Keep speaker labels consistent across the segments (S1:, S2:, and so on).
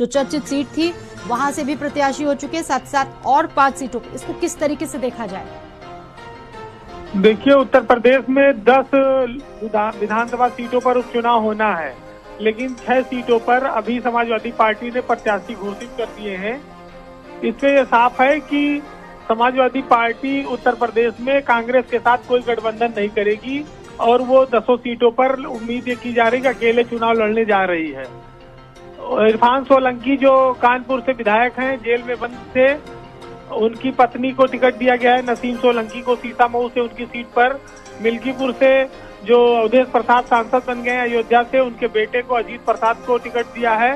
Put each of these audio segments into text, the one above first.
S1: जो चर्चित सीट थी वहां से भी प्रत्याशी हो चुके, साथ साथ और 5 सीटों पर। इसको किस तरीके से देखा जाए?
S2: देखिए, उत्तर प्रदेश में 10 विधानसभा सीटों पर उपचुनाव होना है, लेकिन 6 सीटों पर अभी समाजवादी पार्टी ने प्रत्याशी घोषित कर दिए हैं। इससे ये साफ है कि समाजवादी पार्टी उत्तर प्रदेश में कांग्रेस के साथ कोई गठबंधन नहीं करेगी और वो 10 सीटों पर उम्मीद ये की जा रही है कि अकेले चुनाव लड़ने जा रही है। इरफान सोलंकी जो कानपुर से विधायक हैं, जेल में बंद थे, उनकी पत्नी को टिकट दिया गया है, नसीम सोलंकी को सीतामऊ से उनकी सीट पर। मिल्कीपुर से जो अवधेश प्रसाद सांसद बन गए हैं अयोध्या से, उनके बेटे को अजीत प्रसाद को टिकट दिया है।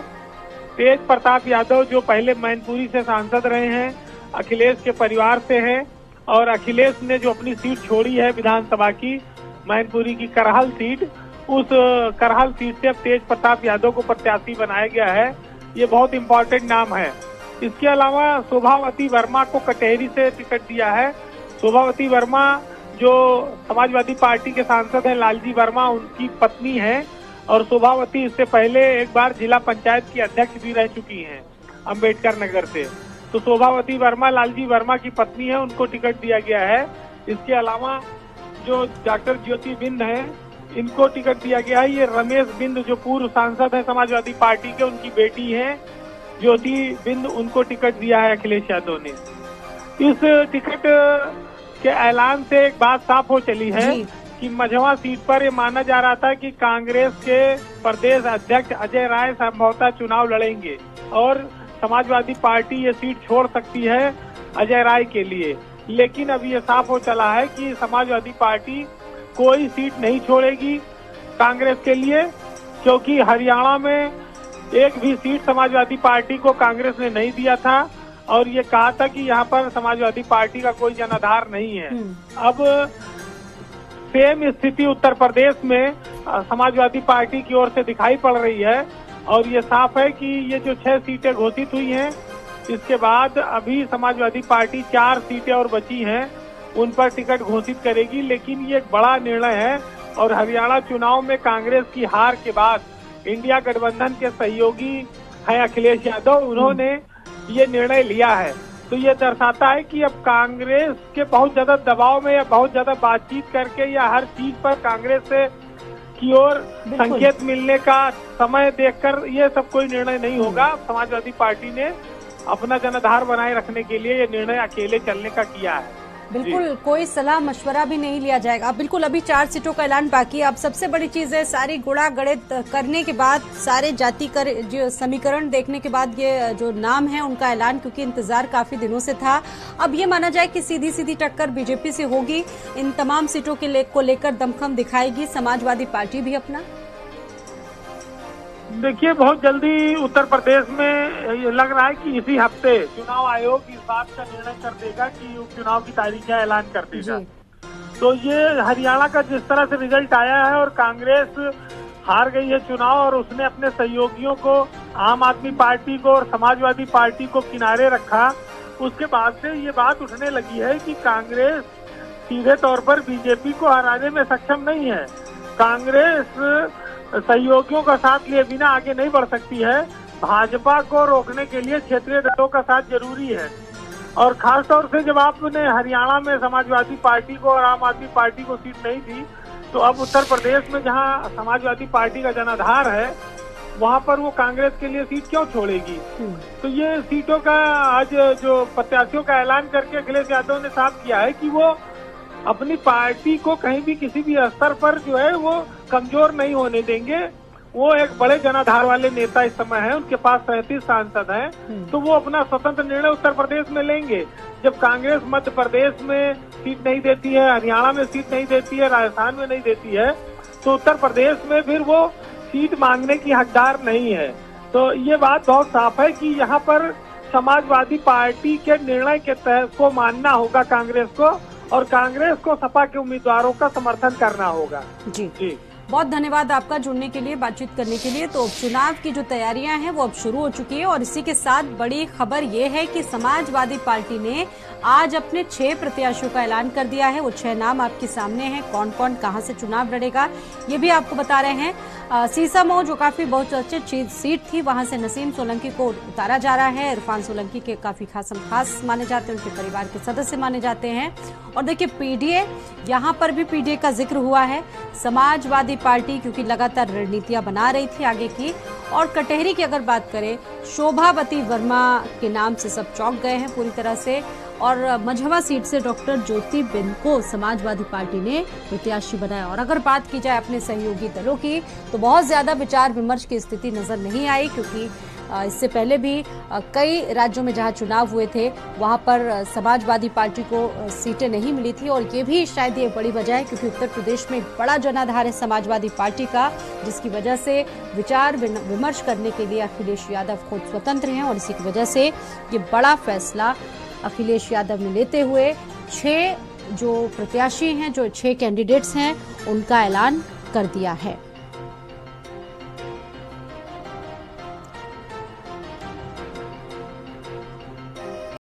S2: तेज प्रताप यादव जो पहले मैनपुरी से सांसद रहे हैं, अखिलेश के परिवार से हैं, और अखिलेश ने जो अपनी सीट छोड़ी है विधानसभा की, मैनपुरी की करहल सीट, उस करहल सीट से अब तेज प्रताप यादव को प्रत्याशी बनाया गया है। ये बहुत इंपॉर्टेंट नाम है। इसके अलावा शोभावती वर्मा को कटेहरी से टिकट दिया है। शोभावती वर्मा जो समाजवादी पार्टी के सांसद हैं लालजी वर्मा, उनकी पत्नी है, और शोभावती इससे पहले एक बार जिला पंचायत की अध्यक्ष भी रह चुकी हैं अंबेडकर नगर से। तो शोभावती वर्मा लालजी वर्मा की पत्नी है, उनको टिकट दिया गया है। इसके अलावा जो डॉक्टर ज्योति बिंद है, इनको टिकट दिया गया है। ये रमेश बिंद जो पूर्व सांसद है समाजवादी पार्टी के, उनकी बेटी है ज्योति बिंद, उनको टिकट दिया है अखिलेश यादव ने। इस टिकट के ऐलान से एक बात साफ हो चली है कि मझवा सीट पर ये माना जा रहा था कि कांग्रेस के प्रदेश अध्यक्ष अजय राय संभवतः चुनाव लड़ेंगे और समाजवादी पार्टी ये सीट छोड़ सकती है अजय राय के लिए। लेकिन अब ये साफ हो चला है कि समाजवादी पार्टी कोई सीट नहीं छोड़ेगी कांग्रेस के लिए, क्योंकि हरियाणा में एक भी सीट समाजवादी पार्टी को कांग्रेस ने नहीं दिया था और ये कहा था कि यहाँ पर समाजवादी पार्टी का कोई जनाधार नहीं है। अब सेम स्थिति उत्तर प्रदेश में समाजवादी पार्टी की ओर से दिखाई पड़ रही है और ये साफ है कि ये जो 6 सीटें घोषित हुई हैं, इसके बाद अभी समाजवादी पार्टी 4 सीटें और बची हैं, उन पर टिकट घोषित करेगी। लेकिन ये एक बड़ा निर्णय है और हरियाणा चुनाव में कांग्रेस की हार के बाद इंडिया गठबंधन के सहयोगी हैं अखिलेश यादव, उन्होंने ये निर्णय लिया है। तो ये दर्शाता है कि अब कांग्रेस के बहुत ज्यादा दबाव में या बहुत ज्यादा बातचीत करके या हर चीज पर कांग्रेस से की ओर संकेत मिलने का समय देखकर ये सब कोई निर्णय नहीं होगा। समाजवादी पार्टी ने अपना जनाधार बनाए रखने के लिए ये निर्णय अकेले चलने का किया है।
S1: बिल्कुल, कोई सलाह मशवरा भी नहीं लिया जाएगा। बिल्कुल, अभी 4 सीटों का ऐलान बाकी है। अब सबसे बड़ी चीज है, सारी गुणा गणित करने के बाद, सारे जाति कर जो समीकरण देखने के बाद ये जो नाम है उनका ऐलान, क्योंकि इंतजार काफी दिनों से था। अब ये माना जाए कि सीधी सीधी टक्कर बीजेपी से होगी, इन तमाम सीटों को लेकर दमखम दिखाएगी समाजवादी पार्टी भी अपना।
S2: देखिए, बहुत जल्दी उत्तर प्रदेश में ये लग रहा है कि इसी हफ्ते चुनाव आयोग इस बात का निर्णय कर देगा कि उपचुनाव की तारीख का ऐलान कर देगा। तो ये हरियाणा का जिस तरह से रिजल्ट आया है और कांग्रेस हार गई है चुनाव और उसने अपने सहयोगियों को, आम आदमी पार्टी को और समाजवादी पार्टी को किनारे रखा, उसके बाद से ये बात उठने लगी है कि कांग्रेस सीधे तौर पर बीजेपी को हराने में सक्षम नहीं है। कांग्रेस सहयोगियों का साथ लिए बिना आगे नहीं बढ़ सकती है। भाजपा को रोकने के लिए क्षेत्रीय दलों का साथ जरूरी है। और खास तौर से जब आपने हरियाणा में समाजवादी पार्टी को और आम आदमी पार्टी को सीट नहीं दी, तो अब उत्तर प्रदेश में जहां समाजवादी पार्टी का जनाधार है, वहां पर वो कांग्रेस के लिए सीट क्यों छोड़ेगी। तो ये सीटों का आज जो प्रत्याशियों का ऐलान करके अखिलेश यादव ने साफ किया है कि वो अपनी पार्टी को कहीं भी किसी भी स्तर पर जो है वो कमजोर नहीं होने देंगे। वो एक बड़े जनाधार वाले नेता इस समय हैं, उनके पास 37 सांसद हैं, तो वो अपना स्वतंत्र निर्णय उत्तर प्रदेश में लेंगे। जब कांग्रेस मध्य प्रदेश में सीट नहीं देती है, हरियाणा में सीट नहीं देती है, राजस्थान में नहीं देती है, तो उत्तर प्रदेश में फिर वो सीट मांगने की हकदार नहीं है। तो ये बात बहुत साफ है कि यहाँ पर समाजवादी पार्टी के निर्णय के तहत को मानना होगा कांग्रेस को, और कांग्रेस को सपा के उम्मीदवारों का समर्थन करना होगा।
S1: जी, बहुत धन्यवाद आपका जुड़ने के लिए, बातचीत करने के लिए। तो उपचुनाव की जो तैयारियां हैं वो अब शुरू हो चुकी है और इसी के साथ बड़ी खबर ये है कि समाजवादी पार्टी ने आज अपने 6 प्रत्याशियों का ऐलान कर दिया है। वो 6 नाम आपके सामने हैं, कौन कौन कहां से चुनाव लड़ेगा ये भी आपको बता रहे हैं। सीसामऊ जो काफी बहुचर्चित सीट थी, वहां से नसीम सोलंकी को उतारा जा रहा है। इरफान सोलंकी के काफी खास माने जाते हैं, उनके परिवार के सदस्य माने जाते हैं। और देखिए पीडीए, यहां पर भी पीडीए का जिक्र हुआ है। समाजवादी पार्टी क्योंकि लगातार रणनीतियां बना रही थी आगे की। और कटहरी की अगर बात करें, शोभावती वर्मा के नाम से सब चौंक गए हैं पूरी तरह से। और मझवा सीट से डॉक्टर ज्योतिबेन को समाजवादी पार्टी ने प्रत्याशी बनाया। और अगर बात की जाए अपने सहयोगी दलों की, तो बहुत ज्यादा विचार विमर्श की स्थिति नजर नहीं आई, क्योंकि इससे पहले भी कई राज्यों में जहां चुनाव हुए थे वहां पर समाजवादी पार्टी को सीटें नहीं मिली थी। और ये भी शायद ये बड़ी वजह है क्योंकि उत्तर प्रदेश में बड़ा जनाधार है समाजवादी पार्टी का, जिसकी वजह से विचार विमर्श करने के लिए अखिलेश यादव खुद स्वतंत्र हैं। और इसी की वजह से ये बड़ा फैसला अखिलेश यादव ने लेते हुए 6 जो प्रत्याशी हैं, जो 6 कैंडिडेट्स हैं, उनका ऐलान कर दिया है।